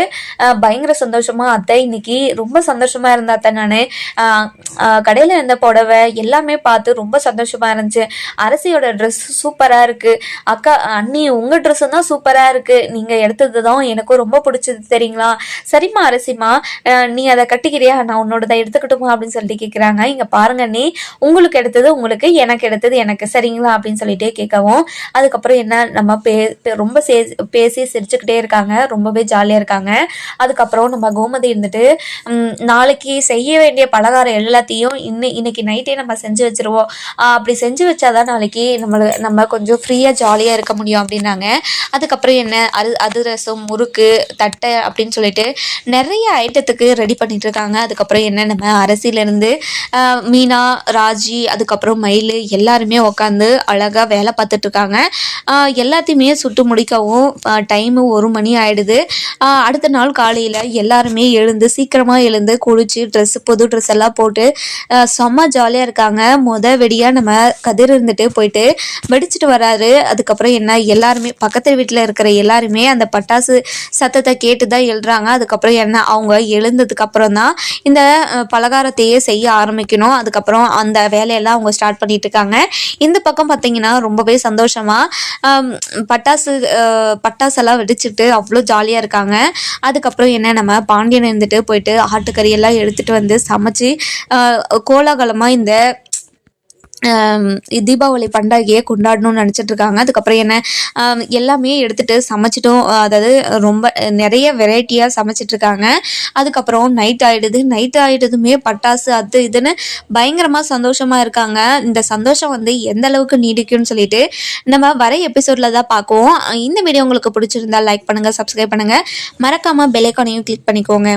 பயங்கர சந்தோஷமா, அத்தை இன்னைக்கு ரொம்ப சந்தோஷமா இருந்தா அத்தை, நான் கடையில இருந்த புடவை எல்லாமே பார்த்து ரொம்ப சந்தோஷமா இருந்துச்சு, அரசியோட ட்ரெஸ் சூப்பரா இருக்கு, அக்கா அண்ணி உங்க ட்ரெஸ்ஸும் தான் சூப்பரா இருக்கு, நீங்க எடுத்தது தான் எனக்கும் ரொம்ப பிடிச்சது தெரியுங்களா, சரிம்மா அரசிமா நீ அதை கட்டிக்கிறியா, நான் உன்னோடதை எடுத்துக்கிட்டுமா அப்படின்னு சொல்லிட்டு கேட்குறாங்க. இங்க பாருங்க, நீ உங்களுக்கு எடுத்தது உங்களுக்கு, எனக்கு எடுத்தது எனக்கு, சரிங்களா அப்படின்னு சொல்லிட்டே கேட்கவும் அதுக்கப்புறம் என்ன, நம்ம ரொம்ப பேசி சிரிச்சுக்கிட்டே இருக்காங்க, ரொம்பவே ஜாலியாக இருக்காங்க. அதுக்கப்புறம் நம்ம கோமதி இருந்துட்டு நாளைக்கு செய்ய வேண்டிய பலகாரம் எல்லாத்தையும் இன்னைக்கு நைட்டே நம்ம செஞ்சு வச்சிருவோம், அப்படி செஞ்சு வச்சாதான் நாளைக்கு நம்ம கொஞ்சம் ஃப்ரீயாக ஜாலியாக இருக்க முடியும் அப்படின்னாங்க. அதுக்கப்புறம் என்ன, அதிரசம் முறுக்கு தட்டை அப்படின்னு சொல்லிட்டு நிறைய ஐட்டத்துக்கு ரெடி பண்ணிட்டு இருக்காங்க. அதுக்கப்புறம் என்ன, நம்ம அரசியிலேருந்து மீனா மீனா, ராஜி, அதுக்கப்புறம் மயிலு எல்லாருமே உட்காந்து அழகாக வேலை பார்த்துட்டு இருக்காங்க. எல்லாத்தையுமே சுட்டு முடிக்கவும் டைமு 1 மணி ஆயிடுது. அடுத்த நாள் காலையில் எல்லாருமே சீக்கிரமாக எழுந்து குளிச்சு புது ட்ரெஸ் எல்லாம் போட்டு செம்ம ஜாலியாக இருக்காங்க. வெடியாக நம்ம கதிர் இருந்துட்டு போயிட்டு வெடிச்சிட்டு வராரு. அதுக்கப்புறம் என்ன, எல்லாருமே பக்கத்து வீட்டில் இருக்கிற எல்லாருமே அந்த பட்டாசு சத்தத்தை கேட்டு தான் எழுறாங்க. அதுக்கப்புறம் என்ன, அவங்க எழுந்ததுக்கு அப்புறம் தான் இந்த பலகாரத்தையே செய்ய ஆரம்பிக்கணும். அதுக்கப்புறம் அந்த வேலையெல்லாம் அவங்க ஸ்டார்ட் பண்ணிட்டு இருக்காங்க. இந்த பக்கம் பார்த்தீங்கன்னா ரொம்பவே சந்தோஷமா பட்டாசெல்லாம் வெடிச்சிட்டு அவ்வளோ ஜாலியாக இருக்காங்க. அதுக்கப்புறம் என்ன, நம்ம பாண்டியன் இருந்துட்டு போயிட்டு ஆட்டுக்கறி எல்லாம் எடுத்துட்டு வந்து சமைச்சு கோலாகலமாக இந்த தீபாவளி பண்டிகையை கொண்டாடணும்னு நினச்சிட்டு இருக்காங்க. அதுக்கப்புறம் என்ன, எல்லாமே எடுத்துகிட்டு சமைச்சிட்டோம். அதாவது ரொம்ப நிறைய வெரைட்டியாக சமைச்சிட்ருக்காங்க. அதுக்கப்புறம் நைட் ஆகிடுதுமே பட்டாசு அது இதுன்னு பயங்கரமாக சந்தோஷமாக இருக்காங்க. இந்த சந்தோஷம் எந்த அளவுக்கு நீடிக்கும்னு சொல்லிட்டு நம்ம வர எபிசோடில் தான் பார்க்குவோம். இந்த வீடியோ உங்களுக்கு பிடிச்சிருந்தா லைக் பண்ணுங்கள், சப்ஸ்கிரைப் பண்ணுங்கள், மறக்காமல் பெல் ஐகானையும் கிளிக் பண்ணிக்கோங்க.